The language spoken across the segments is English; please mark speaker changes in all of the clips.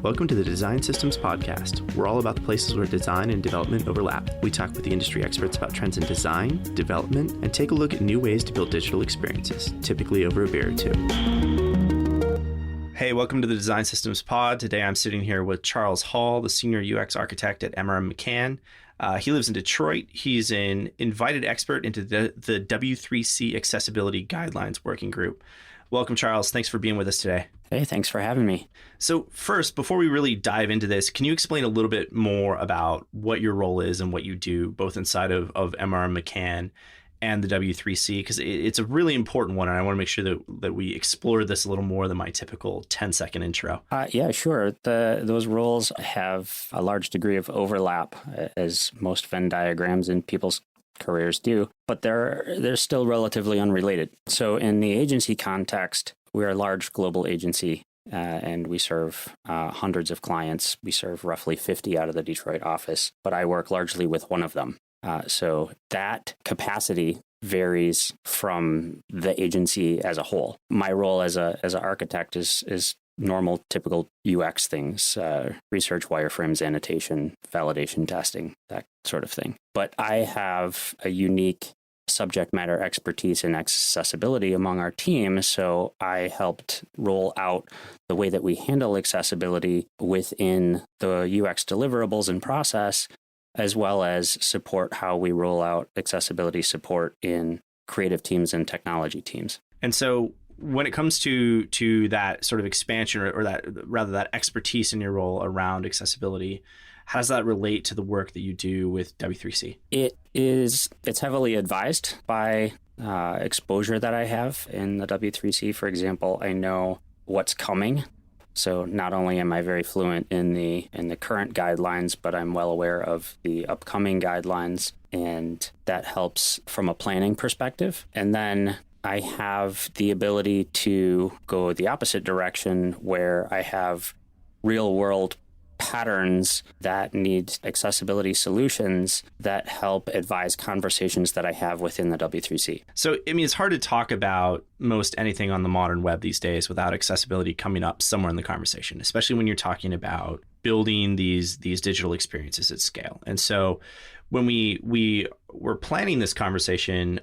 Speaker 1: Welcome to the Design Systems Podcast. We're all about the places where design and development overlap. We talk with the industry experts about trends in design, development, and take a look at new ways to build digital experiences, typically over a beer or two. Hey, welcome to the Design Systems Pod. Today I'm sitting here with Charles Hall, the Senior UX Architect at MRM McCann. He lives in Detroit. He's an invited expert into the W3C Accessibility Guidelines Working Group. Welcome, Charles. Thanks for being with us today.
Speaker 2: Hey, thanks for having me.
Speaker 1: So first, before we really dive into this, can you explain a little bit more about what your role is and what you do, both inside of MRM McCann and the W3C? Because it's a really important one, and I want to make sure that we explore this a little more than my typical 10-second intro.
Speaker 2: Yeah, sure. Those roles have a large degree of overlap, as most Venn diagrams in people's careers do, but they're still relatively unrelated. So in the agency context, we're a large global agency, and we serve hundreds of clients. We serve roughly 50 out of the Detroit office, but I work largely with one of them. So that capacity varies from the agency as a whole. My role as an architect is normal, typical UX things, research, wireframes, annotation, validation, testing, that sort of thing. But I have a unique subject matter expertise in accessibility among our team, so I helped roll out the way that we handle accessibility within the UX deliverables and process, as well as support how we roll out accessibility support in creative teams and technology teams.
Speaker 1: And so when it comes to that sort of expansion or that expertise in your role around accessibility, how does that relate to the work that you do with W3C?
Speaker 2: It's heavily advised by exposure that I have in the W3C. For example, I know what's coming. So not only am I very fluent in the current guidelines, but I'm well aware of the upcoming guidelines, and that helps from a planning perspective. And then I have the ability to go the opposite direction, where I have real world patterns that need accessibility solutions that help advise conversations that I have within the W3C.
Speaker 1: So, I mean, it's hard to talk about most anything on the modern web these days without accessibility coming up somewhere in the conversation, especially when you're talking about building these digital experiences at scale. And so when we were planning this conversation,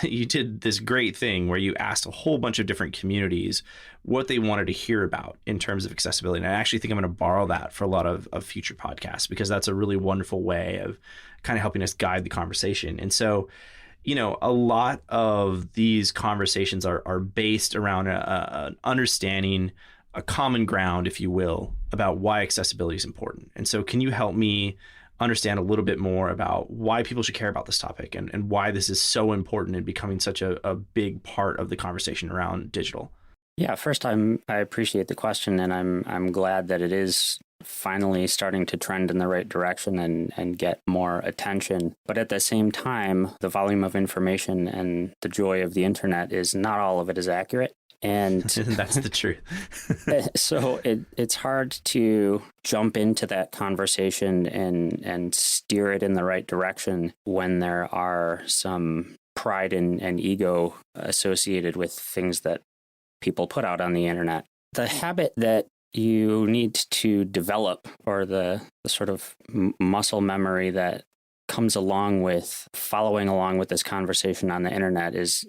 Speaker 1: you did this great thing where you asked a whole bunch of different communities what they wanted to hear about in terms of accessibility. And I actually think I'm going to borrow that for a lot of future podcasts, because that's a really wonderful way of kind of helping us guide the conversation. And so, you know, a lot of these conversations are based around an understanding, a common ground, if you will, about why accessibility is important. And so can you help me understand a little bit more about why people should care about this topic and why this is so important and becoming such a big part of the conversation around digital?
Speaker 2: Yeah, first, I appreciate the question, and I'm glad that it is finally starting to trend in the right direction and get more attention. But at the same time, the volume of information and the joy of the internet is not all of it is accurate. And
Speaker 1: that's the truth.
Speaker 2: So it's hard to jump into that conversation and steer it in the right direction when there are some pride and ego associated with things that people put out on the internet. The habit that you need to develop, or the sort of muscle memory that comes along with following along with this conversation on the internet, is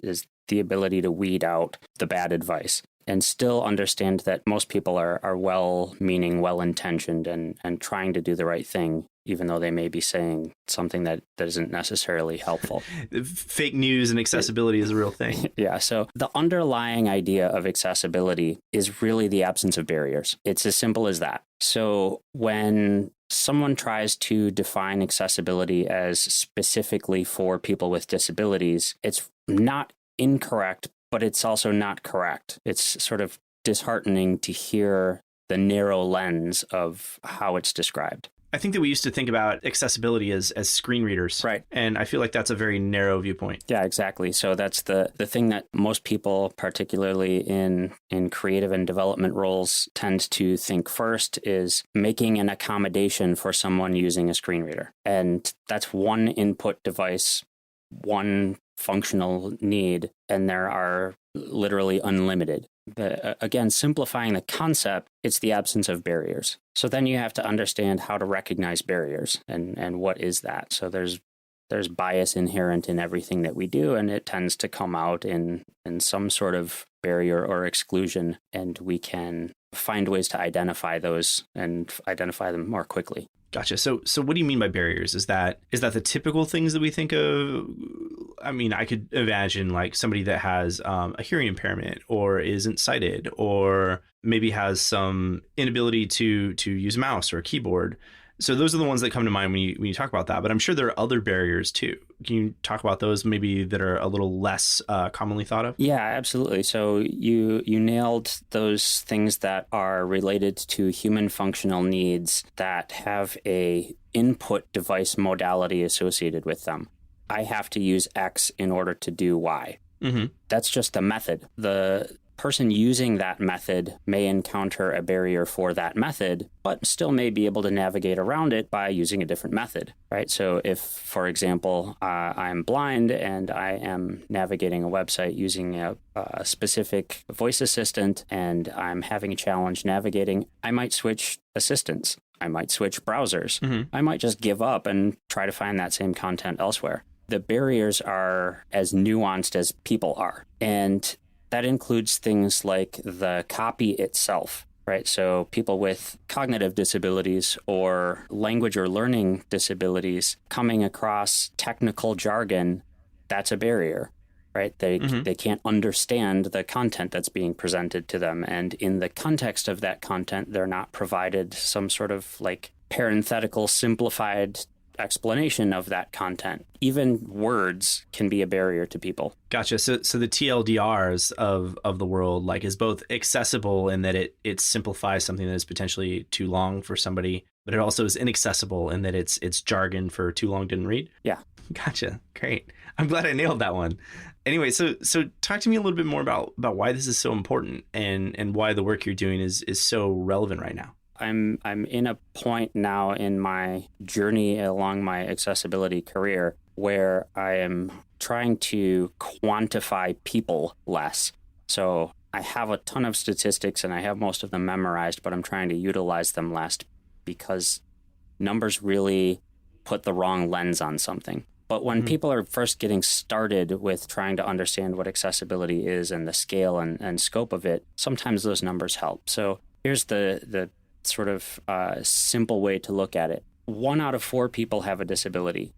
Speaker 2: the ability to weed out the bad advice and still understand that most people are well-meaning, well-intentioned, and trying to do the right thing, even though they may be saying something that isn't necessarily helpful.
Speaker 1: Fake news and accessibility is a real thing.
Speaker 2: Yeah, so the underlying idea of accessibility is really the absence of barriers. It's as simple as that. So when someone tries to define accessibility as specifically for people with disabilities, it's not incorrect, but it's also not correct. It's sort of disheartening to hear the narrow lens of how it's described.
Speaker 1: I think that we used to think about accessibility as screen readers.
Speaker 2: Right.
Speaker 1: And I feel like that's a very narrow viewpoint.
Speaker 2: Yeah, exactly. So that's the thing that most people, particularly in creative and development roles, tend to think first is making an accommodation for someone using a screen reader. And that's one input device, one functional need, and there are literally unlimited. Again, simplifying the concept, it's the absence of barriers. So then you have to understand how to recognize barriers and what is that. So there's bias inherent in everything that we do, and it tends to come out in some sort of barrier or exclusion, and we can find ways to identify those and identify them more quickly.
Speaker 1: Gotcha. So what do you mean by barriers? Is that the typical things that we think of? I mean, I could imagine like somebody that has a hearing impairment or isn't sighted or maybe has some inability to use a mouse or a keyboard. So those are the ones that come to mind when you talk about that. But I'm sure there are other barriers too. Can you talk about those maybe that are a little less commonly thought of?
Speaker 2: Yeah, absolutely. So you nailed those things that are related to human functional needs that have a input device modality associated with them. I have to use X in order to do Y. Mm-hmm. That's just a method. The person using that method may encounter a barrier for that method, but still may be able to navigate around it by using a different method, right? So if, for example, I'm blind and I am navigating a website using a specific voice assistant and I'm having a challenge navigating, I might switch assistants. I might switch browsers. Mm-hmm. I might just give up and try to find that same content elsewhere. The barriers are as nuanced as people are. And that includes things like the copy itself, right? So people with cognitive disabilities or language or learning disabilities coming across technical jargon, that's a barrier, right? They can't understand the content that's being presented to them. And in the context of that content, they're not provided some sort of like parenthetical, simplified explanation of that content. Even words can be a barrier to people.
Speaker 1: Gotcha. So the TLDRs of the world like is both accessible in that it simplifies something that is potentially too long for somebody, but it also is inaccessible in that it's jargon for too long didn't read.
Speaker 2: Yeah.
Speaker 1: Gotcha. Great. I'm glad I nailed that one. Anyway, so talk to me a little bit more about why this is so important and why the work you're doing is so relevant right now.
Speaker 2: I'm in a point now in my journey along my accessibility career where I am trying to quantify people less. So I have a ton of statistics and I have most of them memorized, but I'm trying to utilize them less because numbers really put the wrong lens on something. But when people are first getting started with trying to understand what accessibility is and the scale and scope of it, sometimes those numbers help. So here's the sort of simple way to look at it. 1 out of 4 people have a disability,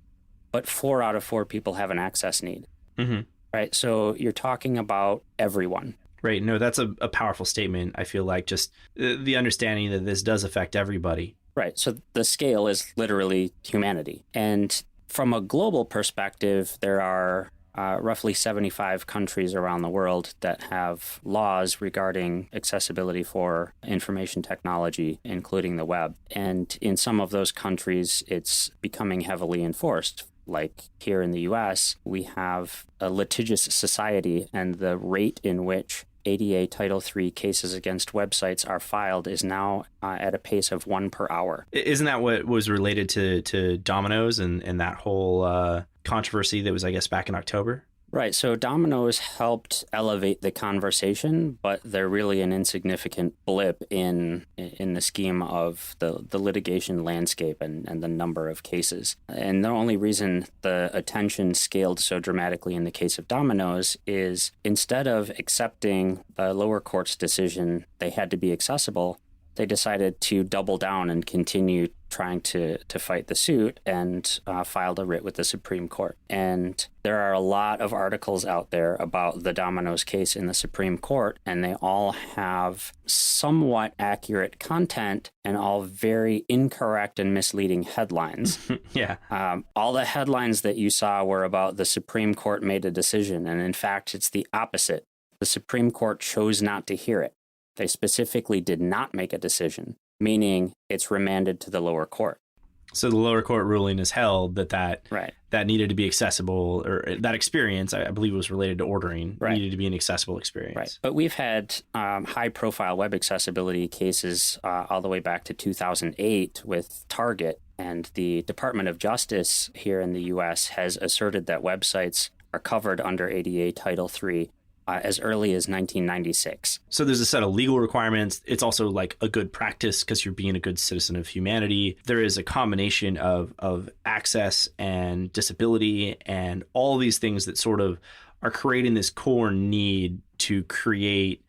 Speaker 2: but 4 out of 4 people have an access need. Mm-hmm. Right? So you're talking about everyone.
Speaker 1: Right. No, that's a powerful statement. I feel like just the understanding that this does affect everybody.
Speaker 2: Right. So the scale is literally humanity. And from a global perspective, there are roughly 75 countries around the world that have laws regarding accessibility for information technology, including the web. And in some of those countries, it's becoming heavily enforced. Like here in the US, we have a litigious society, and the rate in which ADA Title III cases against websites are filed is now at a pace of 1 per hour.
Speaker 1: Isn't that what was related to Domino's and that whole controversy that was, I guess, back in October?
Speaker 2: Right. So Domino's helped elevate the conversation, but they're really an insignificant blip in the scheme of the litigation landscape and the number of cases. And the only reason the attention scaled so dramatically in the case of Domino's is instead of accepting the lower court's decision, they had to be accessible, they decided to double down and continue trying to fight the suit and filed a writ with the Supreme Court. And there are a lot of articles out there about the Domino's case in the Supreme Court, and they all have somewhat accurate content and all very incorrect and misleading headlines.
Speaker 1: Yeah.
Speaker 2: All the headlines that you saw were about the Supreme Court made a decision, and in fact, it's the opposite. The Supreme Court chose not to hear it. They specifically did not make a decision, meaning it's remanded to the lower court.
Speaker 1: So the lower court ruling is held that
Speaker 2: right.
Speaker 1: that needed to be accessible, or that experience, I believe it was related to ordering,
Speaker 2: right.
Speaker 1: needed to be an accessible experience.
Speaker 2: Right. But we've had high-profile web accessibility cases all the way back to 2008 with Target, and the Department of Justice here in the U.S. has asserted that websites are covered under ADA Title III as early as 1996.
Speaker 1: So there's a set of legal requirements. It's also like a good practice because you're being a good citizen of humanity. There is a combination of access and disability and all these things that sort of are creating this core need to create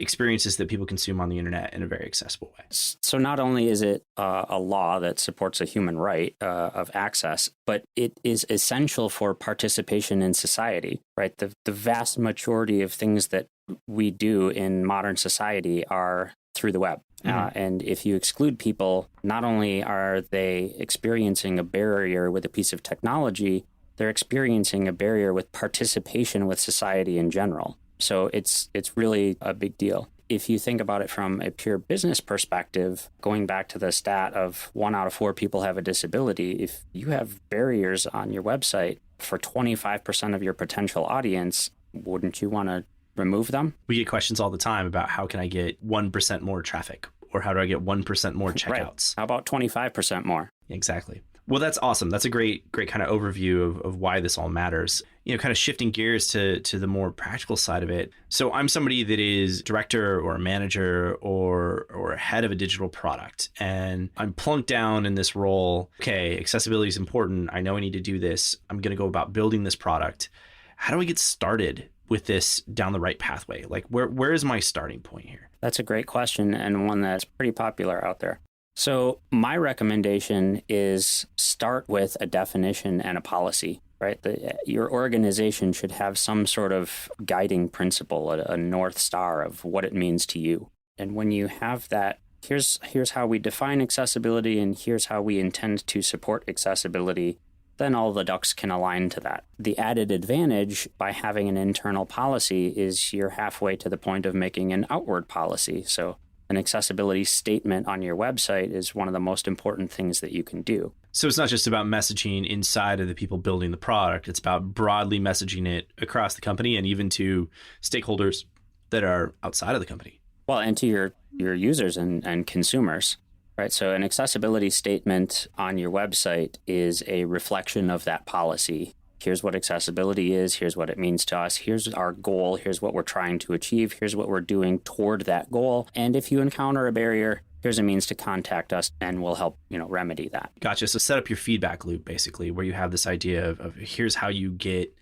Speaker 1: experiences that people consume on the internet in a very accessible way.
Speaker 2: So not only is it a law that supports a human right of access, but it is essential for participation in society, right? The vast majority of things that we do in modern society are through the web. And if you exclude people, not only are they experiencing a barrier with a piece of technology, they're experiencing a barrier with participation with society in general. So it's really a big deal. If you think about it from a pure business perspective, going back to the stat of 1 out of 4 people have a disability, if you have barriers on your website for 25% of your potential audience, wouldn't you want to remove them?
Speaker 1: We get questions all the time about how can I get 1% more traffic, or how do I get 1% more checkouts?
Speaker 2: Right. How about 25% more?
Speaker 1: Exactly. Well, that's awesome. That's a great kind of overview of why this all matters. Kind of shifting gears to the more practical side of it. So I'm somebody that is director or a manager or head of a digital product, and I'm plunked down in this role. Okay, accessibility is important. I know I need to do this. I'm going to go about building this product. How do I get started with this down the right pathway? Like where is my starting point here?
Speaker 2: That's a great question, and one that's pretty popular out there. So my recommendation is start with a definition and a policy, right? Your organization should have some sort of guiding principle, a North Star of what it means to you. And when you have that, here's how we define accessibility and here's how we intend to support accessibility, then all the ducks can align to that. The added advantage by having an internal policy is you're halfway to the point of making an outward policy. So an accessibility statement on your website is one of the most important things that you can do.
Speaker 1: So it's not just about messaging inside of the people building the product. It's about broadly messaging it across the company and even to stakeholders that are outside of the company.
Speaker 2: Well, and to your users and consumers, right? So an accessibility statement on your website is a reflection of that policy. Here's what accessibility is. Here's what it means to us. Here's our goal. Here's what we're trying to achieve. Here's what we're doing toward that goal. And if you encounter a barrier, here's a means to contact us and we'll help, remedy that.
Speaker 1: Gotcha. So set up your feedback loop, basically, where you have this idea of here's how you get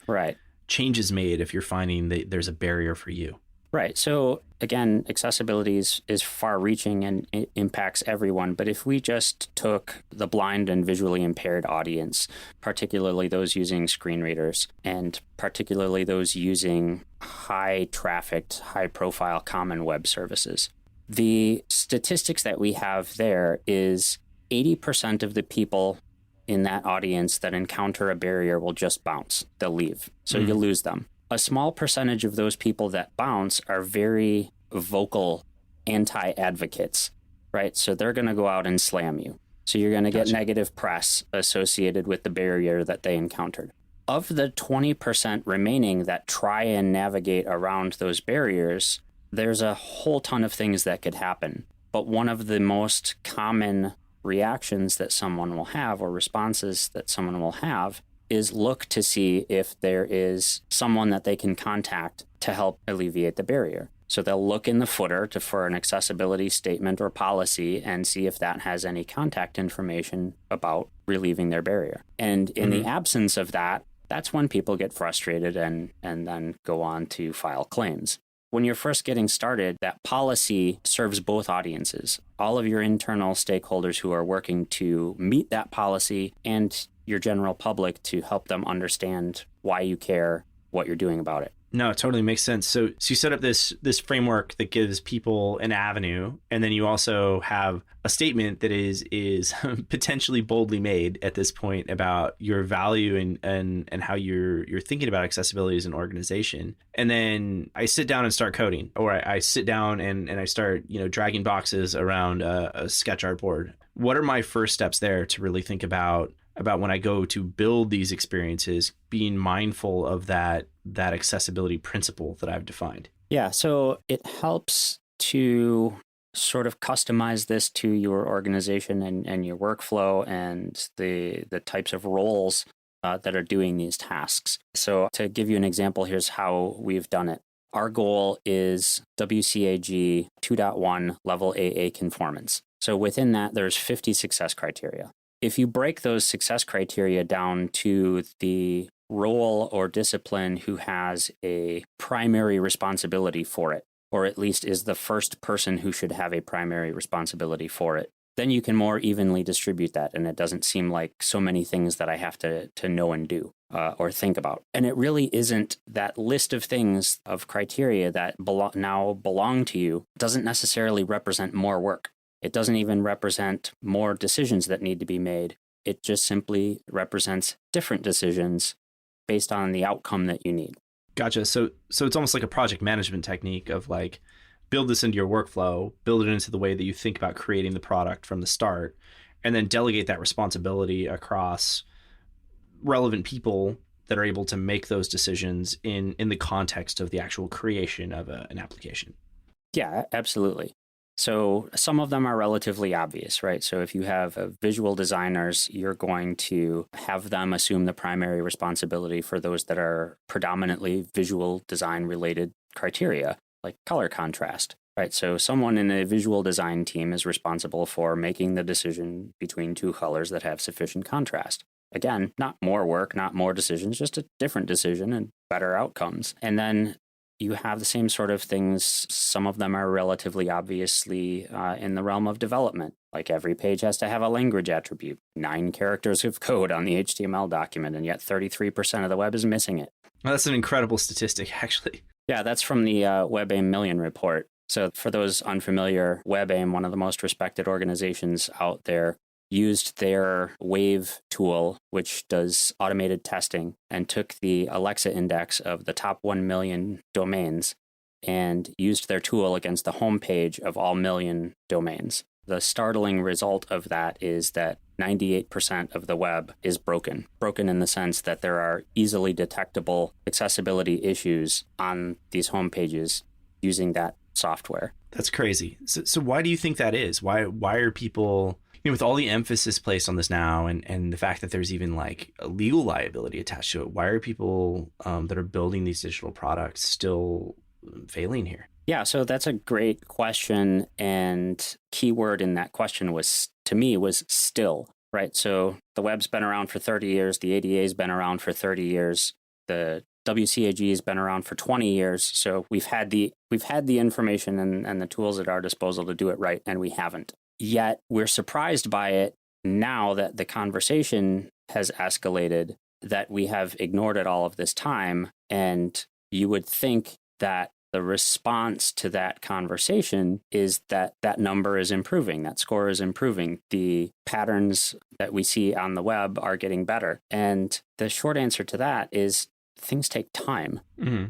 Speaker 1: changes made if you're finding that there's a barrier for you.
Speaker 2: Right. So again, accessibility is far-reaching and it impacts everyone. But if we just took the blind and visually impaired audience, particularly those using screen readers, and particularly those using high-trafficked, high-profile common web services, the statistics that we have there is 80% of the people in that audience that encounter a barrier will just bounce. They'll leave. So you lose them. A small percentage of those people that bounce are very vocal anti-advocates, right? So they're going to go out and slam you. So you're going to get negative press associated with the barrier that they encountered. Of the 20% remaining that try and navigate around those barriers, there's a whole ton of things that could happen. But one of the most common reactions that someone will have or responses that someone will have is look to see if there is someone that they can contact to help alleviate the barrier. So they'll look in the footer for an accessibility statement or policy and see if that has any contact information about relieving their barrier. And in the absence of that, that's when people get frustrated and then go on to file claims. When you're first getting started, that policy serves both audiences, all of your internal stakeholders who are working to meet that policy and your general public to help them understand why you care, what you're doing about it.
Speaker 1: No, it totally makes sense. So you set up this framework that gives people an avenue, and then you also have a statement that is potentially boldly made at this point about your value and how you're thinking about accessibility as an organization. And then I sit down and start coding, or I sit down and I start dragging boxes around a sketch art board. What are my first steps there to really think about when I go to build these experiences, being mindful of that accessibility principle that I've defined?
Speaker 2: Yeah, so it helps to sort of customize this to your organization and your workflow and the types of roles that are doing these tasks. So to give you an example, here's how we've done it. Our goal is WCAG 2.1 level AA conformance. So within that, there's 50 success criteria. If you break those success criteria down to the role or discipline who has a primary responsibility for it, or at least is the first person who should have a primary responsibility for it, then you can more evenly distribute that. And it doesn't seem like so many things that I have to know and do or think about. And it really isn't that list of things, of criteria that now belong to you, doesn't necessarily represent more work. It doesn't even represent more decisions that need to be made. It just simply represents different decisions based on the outcome that you need.
Speaker 1: Gotcha. So it's almost like a project management technique of like, build this into your workflow, build it into the way that you think about creating the product from the start, and then delegate that responsibility across relevant people that are able to make those decisions in the context of the actual creation of an application.
Speaker 2: Yeah, absolutely. So some of them are relatively obvious, right? So if you have visual designers, you're going to have them assume the primary responsibility for those that are predominantly visual design related criteria, like color contrast, right? So someone in a visual design team is responsible for making the decision between two colors that have sufficient contrast. Again, not more work, not more decisions, just a different decision and better outcomes. And then you have the same sort of things. Some of them are relatively obviously in the realm of development. Like every page has to have a language attribute, 9 characters of code on the HTML document, and yet 33% of the web is missing it.
Speaker 1: Well, that's an incredible statistic, actually.
Speaker 2: Yeah, that's from the WebAIM Million report. So for those unfamiliar, WebAIM, one of the most respected organizations out there, used their Wave tool, which does automated testing, and took the Alexa index of the top 1 million domains and used their tool against the homepage of all million domains. The startling result of that is that 98% of the web is broken in the sense that there are easily detectable accessibility issues on these homepages using that software.
Speaker 1: That's crazy. So why do you think that is? Why are people, with all the emphasis placed on this now and the fact that there's even like a legal liability attached to it, why are people that are building these digital products still failing here?
Speaker 2: Yeah, so that's a great question. And keyword in that question was, to me, was still, right? So the web's been around for 30 years. The ADA's been around for 30 years. The WCAG has been around for 20 years. So we've had the information and the tools at our disposal to do it right, and we haven't. Yet we're surprised by it now that the conversation has escalated, that we have ignored it all of this time. And you would think that the response to that conversation is that that number is improving, that score is improving. The patterns that we see on the web are getting better. And the short answer to that is things take time,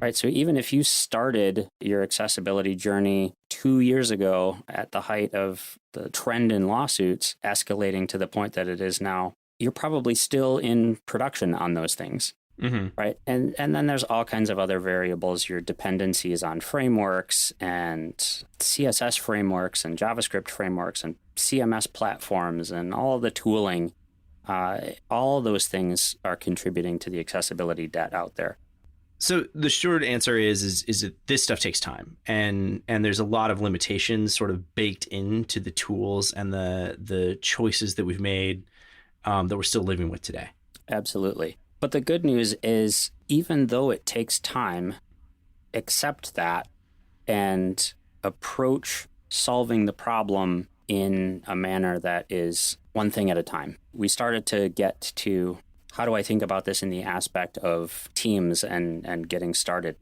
Speaker 2: right? So even if you started your accessibility journey 2 years ago at the height of the trend in lawsuits escalating to the point that it is now, you're probably still in production on those things. Right. And then there's all kinds of other variables, your dependencies on frameworks and CSS frameworks and JavaScript frameworks and CMS platforms and all the tooling. All those things are contributing to the accessibility debt out there.
Speaker 1: So the short answer is that this stuff takes time, and there's a lot of limitations sort of baked into the tools and the choices that we've made that we're still living with today.
Speaker 2: Absolutely. But the good news is, even though it takes time, accept that and approach solving the problem in a manner that is one thing at a time. We started to get to, how do I think about this in the aspect of teams and getting started?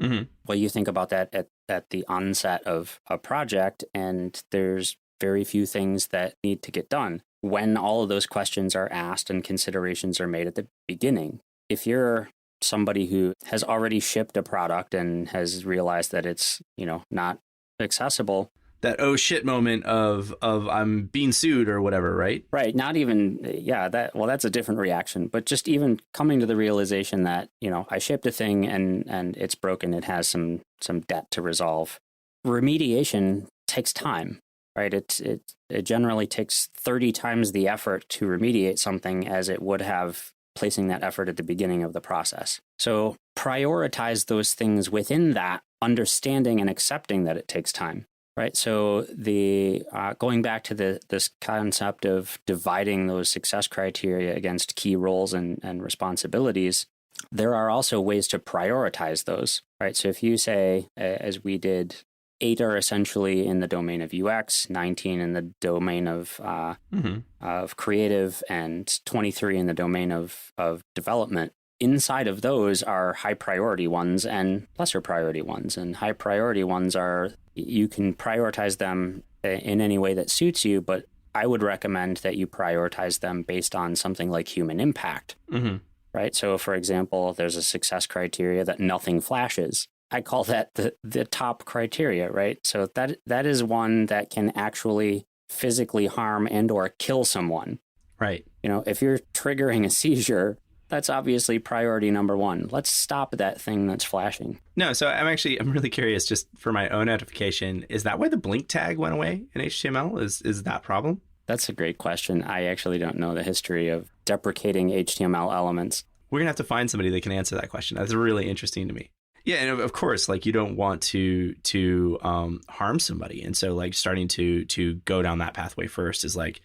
Speaker 2: Well, you think about that at the onset of a project, and there's very few things that need to get done when all of those questions are asked and considerations are made at the beginning. If you're somebody who has already shipped a product and has realized that it's, not accessible,
Speaker 1: that oh shit moment of I'm being sued or whatever, right?
Speaker 2: Right. Not even, that's a different reaction. But just even coming to the realization that, I shipped a thing and it's broken, it has some debt to resolve. Remediation takes time, right? It generally takes 30 times the effort to remediate something as it would have placing that effort at the beginning of the process. So prioritize those things within that, understanding and accepting that it takes time. Right. So the going back to this concept of dividing those success criteria against key roles and responsibilities, there are also ways to prioritize those. Right. So if you say, as we did, 8 are essentially in the domain of UX, 19 in the domain of creative, and 23 in the domain of development. Inside of those are high priority ones and lesser priority ones. And high priority ones are, you can prioritize them in any way that suits you, but I would recommend that you prioritize them based on something like human impact. Right? So for example, there's a success criteria that nothing flashes. I call that the top criteria, right? So that is one that can actually physically harm and or kill someone.
Speaker 1: Right.
Speaker 2: If you're triggering a seizure, that's obviously priority number one. Let's stop that thing that's flashing.
Speaker 1: No, so I'm really curious, just for my own edification, is that why the blink tag went away in HTML? Is that problem?
Speaker 2: That's a great question. I actually don't know the history of deprecating HTML elements.
Speaker 1: We're going to have to find somebody that can answer that question. That's really interesting to me. Yeah, and of course, like, you don't want to harm somebody. And so, like, starting to go down that pathway first is like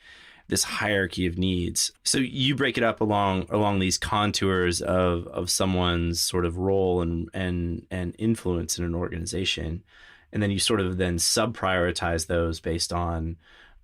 Speaker 1: this hierarchy of needs. So you break it up along these contours of someone's sort of role and influence in an organization, and then you sort of then sub-prioritize those based on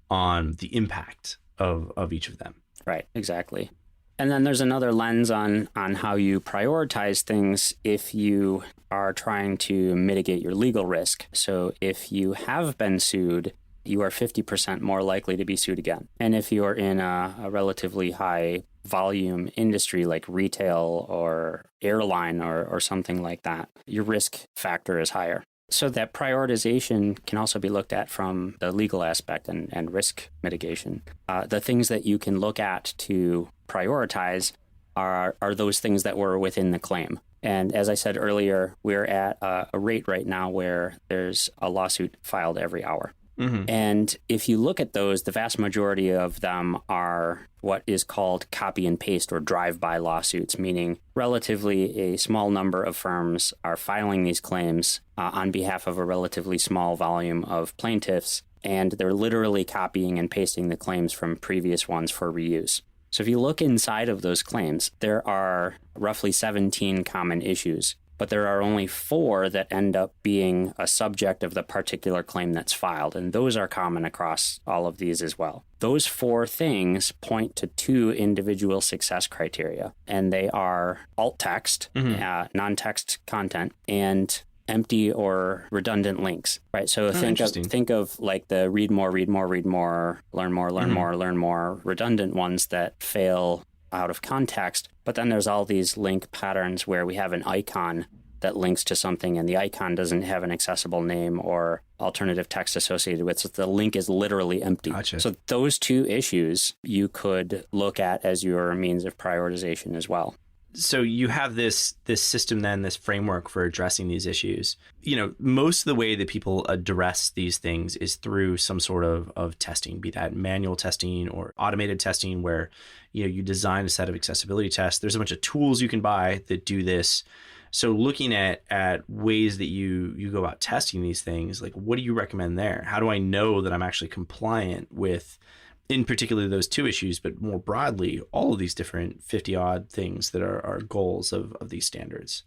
Speaker 1: the impact of each of them.
Speaker 2: Right, exactly. And then there's another lens on how you prioritize things if you are trying to mitigate your legal risk. So if you have been sued, you are 50% more likely to be sued again. And if you're in a relatively high volume industry like retail or airline or something like that, your risk factor is higher. So that prioritization can also be looked at from the legal aspect and risk mitigation. The things that you can look at to prioritize are those things that were within the claim. And as I said earlier, we're at a rate right now where there's a lawsuit filed every hour. And if you look at those, the vast majority of them are what is called copy and paste or drive-by lawsuits, meaning relatively a small number of firms are filing these claims on behalf of a relatively small volume of plaintiffs, and they're literally copying and pasting the claims from previous ones for reuse. So if you look inside of those claims, there are roughly 17 common issues, but there are only 4 that end up being a subject of the particular claim that's filed, and those are common across all of these as well. Those 4 things point to 2 individual success criteria, and they are alt text, non-text content, and empty or redundant links, right? So think of like the read more, learn more, redundant ones that fail out of context. But then there's all these link patterns where we have an icon that links to something and the icon doesn't have an accessible name or alternative text associated with it. So the link is literally empty.
Speaker 1: Gotcha.
Speaker 2: So those 2 issues you could look at as your means of prioritization as well.
Speaker 1: So you have this system then, this framework for addressing these issues. Most of the way that people address these things is through some sort of testing, be that manual testing or automated testing, where you design a set of accessibility tests. There's a bunch of tools you can buy that do this. So looking at ways that you go about testing these things, like, what do you recommend there? How do I know that I'm actually compliant with, in particular, those 2 issues, but more broadly, all of these different 50-odd things that are goals of these standards?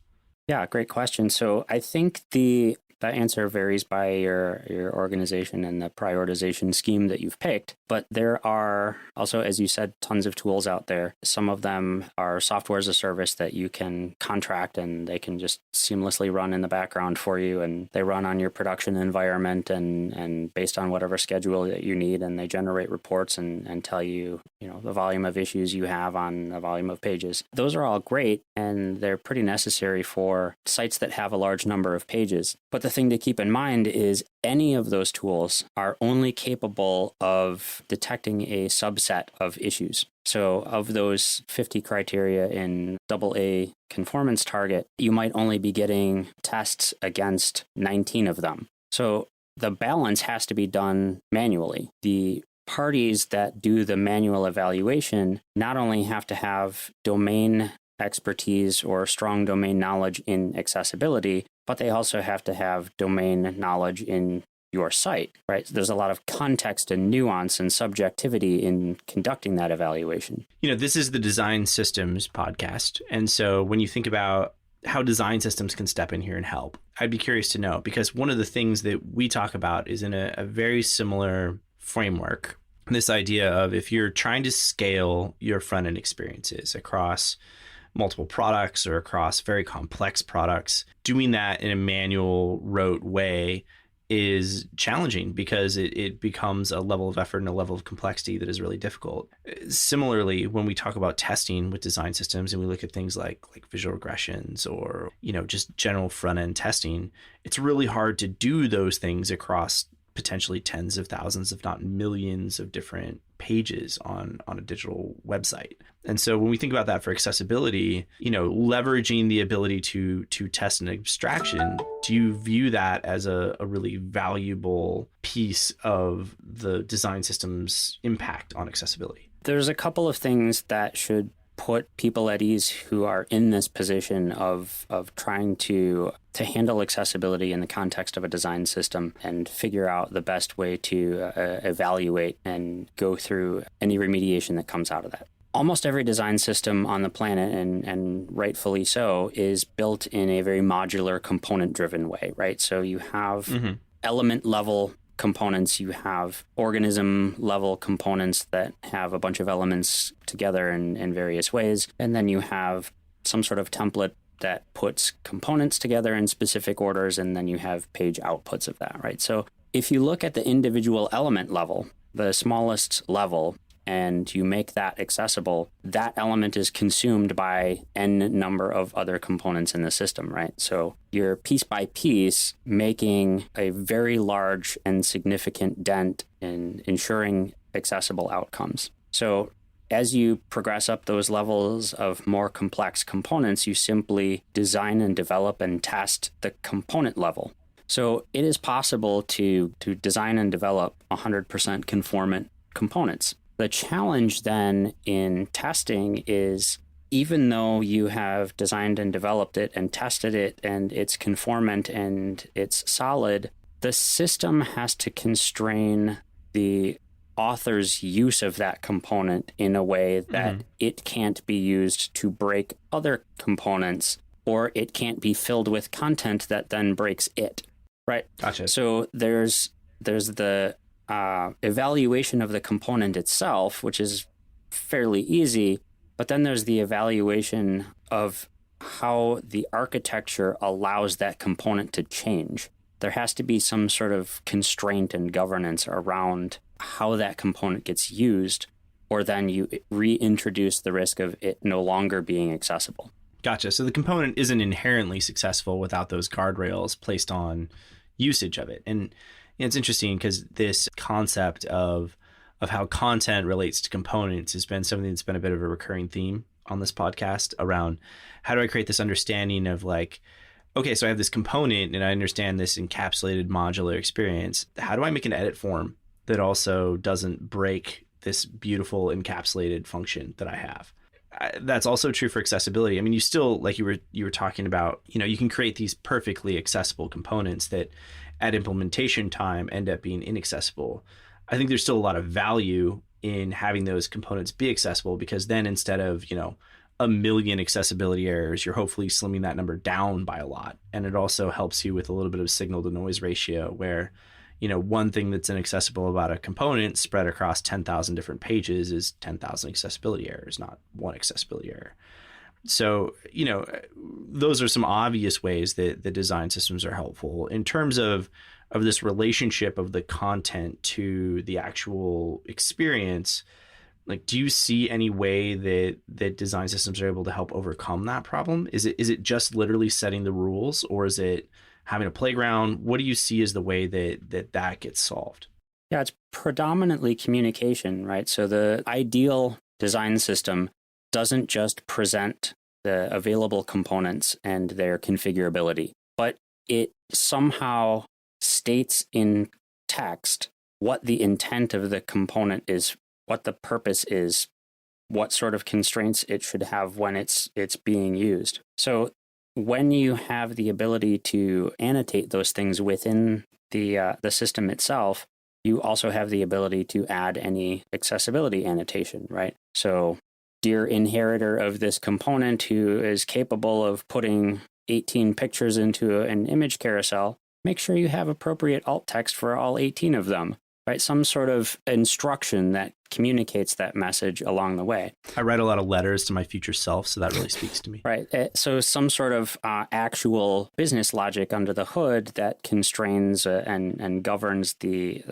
Speaker 2: Yeah, great question. So I think that answer varies by your organization and the prioritization scheme that you've picked. But there are also, as you said, tons of tools out there. Some of them are software as a service that you can contract and they can just seamlessly run in the background for you. And they run on your production environment and based on whatever schedule that you need. And they generate reports and tell you, the volume of issues you have on the volume of pages. Those are all great and they're pretty necessary for sites that have a large number of pages. But the thing to keep in mind is any of those tools are only capable of detecting a subset of issues. So of those 50 criteria in AA conformance target, you might only be getting tests against 19 of them. So the balance has to be done manually. The parties that do the manual evaluation not only have to have domain expertise or strong domain knowledge in accessibility, but they also have to have domain knowledge in your site, right? So there's a lot of context and nuance and subjectivity in conducting that evaluation.
Speaker 1: This is the Design Systems podcast. And so when you think about how design systems can step in here and help, I'd be curious to know, because one of the things that we talk about is in a very similar framework. This idea of if you're trying to scale your front-end experiences across multiple products or across very complex products, doing that in a manual, rote way is challenging because it becomes a level of effort and a level of complexity that is really difficult. Similarly, when we talk about testing with design systems and we look at things like visual regressions or, just general front-end testing, it's really hard to do those things across potentially tens of thousands, if not millions of different pages on a digital website. And so when we think about that for accessibility, leveraging the ability to test an abstraction, do you view that as a really valuable piece of the design system's impact on accessibility?
Speaker 2: There's a couple of things that should put people at ease who are in this position of trying to handle accessibility in the context of a design system and figure out the best way to evaluate and go through any remediation that comes out of that. Almost every design system on the planet, and rightfully so, is built in a very modular, component-driven way, right? So you have element-level components, you have organism-level components that have a bunch of elements together in various ways, and then you have some sort of template that puts components together in specific orders, and then you have page outputs of that, right? So if you look at the individual element level, the smallest level, and you make that accessible, that element is consumed by n number of other components in the system, right? So you're piece by piece making a very large and significant dent in ensuring accessible outcomes. So as you progress up those levels of more complex components, you simply design and develop and test the component level. So it is possible to design and develop 100% conformant components. The challenge then in testing is, even though you have designed and developed it and tested it and it's conformant and it's solid, the system has to constrain the author's use of that component in a way that it can't be used to break other components, or it can't be filled with content that then breaks it, right?
Speaker 1: Gotcha.
Speaker 2: So there's the evaluation of the component itself, which is fairly easy, but then there's the evaluation of how the architecture allows that component to change. There has to be some sort of constraint and governance around how that component gets used, or then you reintroduce the risk of it no longer being accessible.
Speaker 1: Gotcha. So the component isn't inherently successful without those guardrails placed on usage of it. And it's interesting because this concept of how content relates to components has been something that's been a bit of a recurring theme on this podcast around how do I create this understanding of okay, so I have this component and I understand this encapsulated modular experience. How do I make an edit form that also doesn't break this beautiful encapsulated function that I have? That's also true for accessibility. I mean, you still, like you were talking about, you can create these perfectly accessible components that at implementation time end up being inaccessible. I think there's still a lot of value in having those components be accessible, because then instead of, a million accessibility errors, you're hopefully slimming that number down by a lot. And it also helps you with a little bit of signal to noise ratio where, one thing that's inaccessible about a component spread across 10,000 different pages is 10,000 accessibility errors, not one accessibility error. So, those are some obvious ways that the design systems are helpful in terms of this relationship of the content to the actual experience. Do you see any way that design systems are able to help overcome that problem? Is it just literally setting the rules, or is it having a playground? What do you see as the way that gets solved?
Speaker 2: Yeah, it's predominantly communication, right? So the ideal design system doesn't just present the available components and their configurability, but it somehow states in text what the intent of the component is, what the purpose is what sort of constraints it should have when it's being used. So when you have the ability to annotate those things within the system itself, you also have the ability to add any accessibility annotation, right? So, dear inheritor of this component who is capable of putting 18 pictures into an image carousel, make sure you have appropriate alt text for all 18 of them, right? Some sort of instruction that communicates that message along the way.
Speaker 1: I write a lot of letters to my future self, so that really speaks to me.
Speaker 2: Right. So some sort of actual business logic under the hood that constrains and governs the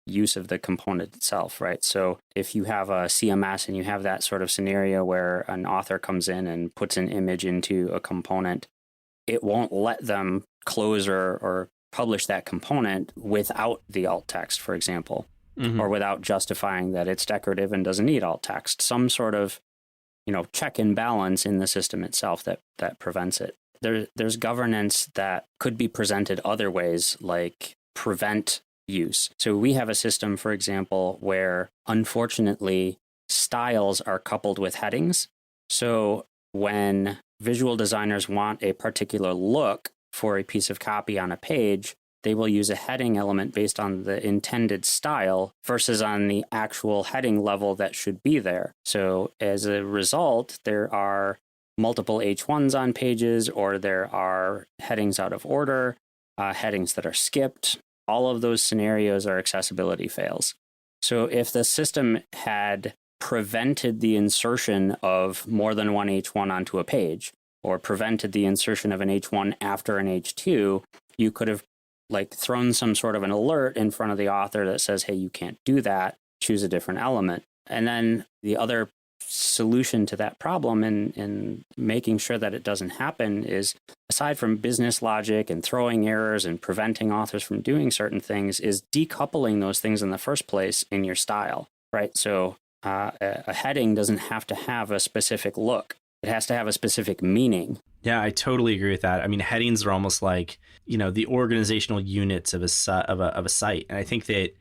Speaker 2: use of the component itself, right? So if you have a CMS and you have that sort of scenario where an author comes in and puts an image into a component, it won't let them close or publish that component without the alt text, for example. Mm-hmm. Or without justifying that it's decorative and doesn't need alt text. Some sort of, check and balance in the system itself that prevents it. There's governance that could be presented other ways, like prevent use. So we have a system, for example, where unfortunately styles are coupled with headings. So when visual designers want a particular look for a piece of copy on a page, they will use a heading element based on the intended style versus on the actual heading level that should be there. So as a result, there are multiple H1s on pages, or there are headings out of order, headings that are skipped. All of those scenarios are accessibility fails. So if the system had prevented the insertion of more than one H1 onto a page, or prevented the insertion of an H1 after an H2, you could have thrown some sort of an alert in front of the author that says, hey, you can't do that, choose a different element. And then the other solution to that problem in making sure that it doesn't happen is, aside from business logic and throwing errors and preventing authors from doing certain things, is decoupling those things in the first place in your style, right? So a heading doesn't have to have a specific look. It has to have a specific meaning.
Speaker 1: Yeah, I totally agree with that. I mean, headings are almost like, the organizational units of a site. And I think that,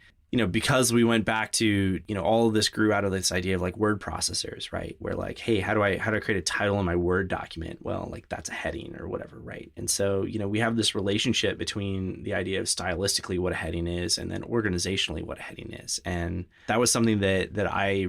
Speaker 1: because we went back to, all of this grew out of this idea of word processors, right? Where hey, how do I create a title in my Word document? Well, that's a heading or whatever, right? And so, we have this relationship between the idea of stylistically what a heading is and then organizationally what a heading is. And that was something that I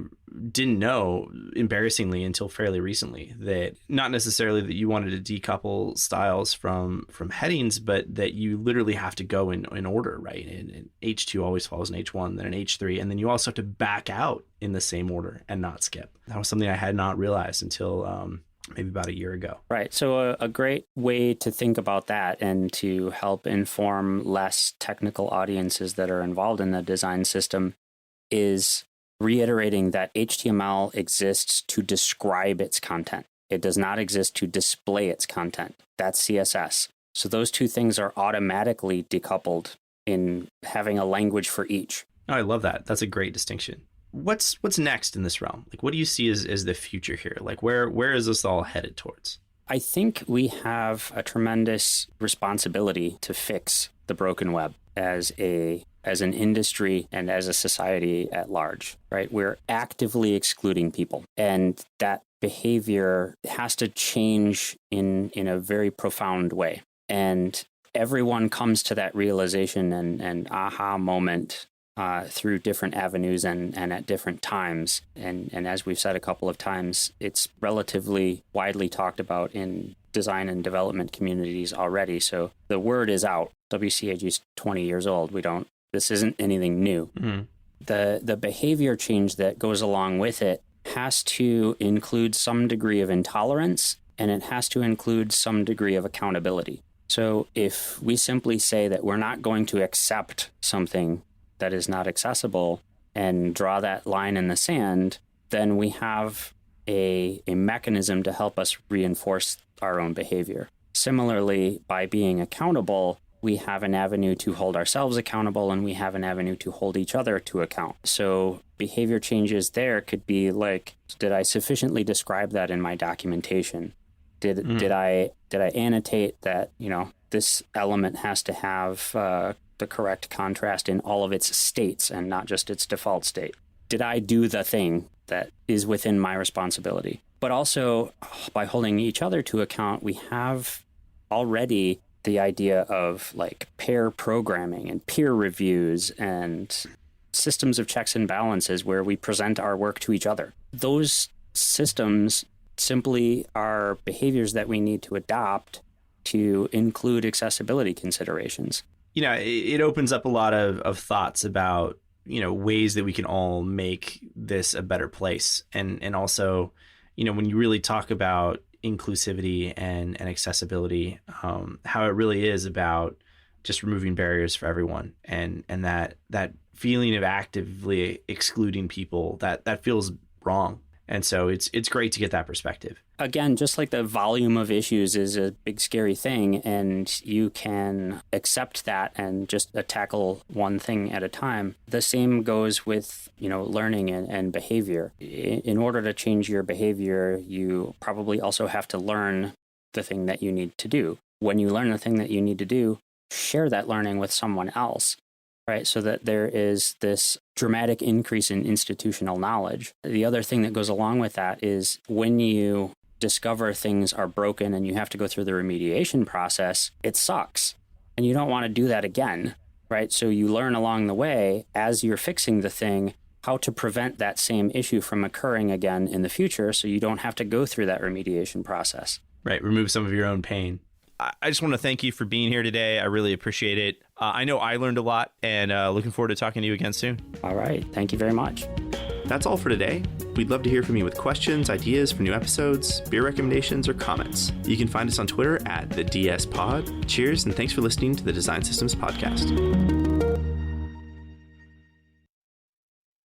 Speaker 1: didn't know, embarrassingly, until fairly recently, that not necessarily that you wanted to decouple styles from headings, but that you literally have to go in order, right? And H2 always follows an H1, then an H3, and then you also have to back out in the same order and not skip. That was something I had not realized until maybe about a year ago.
Speaker 2: Right. So a great way to think about that and to help inform less technical audiences that are involved in the design system is reiterating that HTML exists to describe its content. It does not exist to display its content. That's CSS. So those two things are automatically decoupled in having a language for each.
Speaker 1: Oh, I love that. That's a great distinction. What's next in this realm? What do you see as the future here? Where is this all headed towards?
Speaker 2: I think we have a tremendous responsibility to fix the broken web as an industry and as a society at large, right? We're actively excluding people, and that behavior has to change in a very profound way. And everyone comes to that realization and aha moment through different avenues and at different times. And as we've said a couple of times, it's relatively widely talked about in design and development communities already. So the word is out. WCAG is 20 years old. This isn't anything new. Mm-hmm. The behavior change that goes along with it has to include some degree of intolerance, and it has to include some degree of accountability. So if we simply say that we're not going to accept something that is not accessible and draw that line in the sand, then we have a mechanism to help us reinforce our own behavior. Similarly, by being accountable, we have an avenue to hold ourselves accountable, and we have an avenue to hold each other to account. So behavior changes there could be like, did I sufficiently describe that in my documentation? Did I annotate that, this element has to have the correct contrast in all of its states and not just its default state? Did I do the thing that is within my responsibility. But also, by holding each other to account, we have already the idea of like pair programming and peer reviews and systems of checks and balances where we present our work to each other. Those systems simply are behaviors that we need to adopt to include accessibility considerations.
Speaker 1: It opens up a lot of thoughts about, ways that we can all make this a better place. And also, when you really talk about inclusivity and accessibility, how it really is about just removing barriers for everyone, and that feeling of actively excluding people that feels wrong. And so it's great to get that perspective.
Speaker 2: Again, just like the volume of issues is a big scary thing, and you can accept that and just tackle one thing at a time. The same goes with, learning and behavior. In order to change your behavior, you probably also have to learn the thing that you need to do. When you learn the thing that you need to do, share that learning with someone else. Right, so that there is this dramatic increase in institutional knowledge. The other thing that goes along with that is when you discover things are broken and you have to go through the remediation process, it sucks. And you don't want to do that again, right? So you learn along the way as you're fixing the thing how to prevent that same issue from occurring again in the future so you don't have to go through that remediation process.
Speaker 1: Right, remove some of your own pain. I just want to thank you for being here today. I really appreciate it. I know I learned a lot, and looking forward to talking to you again soon.
Speaker 2: All right. Thank you very much.
Speaker 1: That's all for today. We'd love to hear from you with questions, ideas for new episodes, beer recommendations, or comments. You can find us on Twitter @TheDSPod. Cheers, and thanks for listening to the Design Systems Podcast.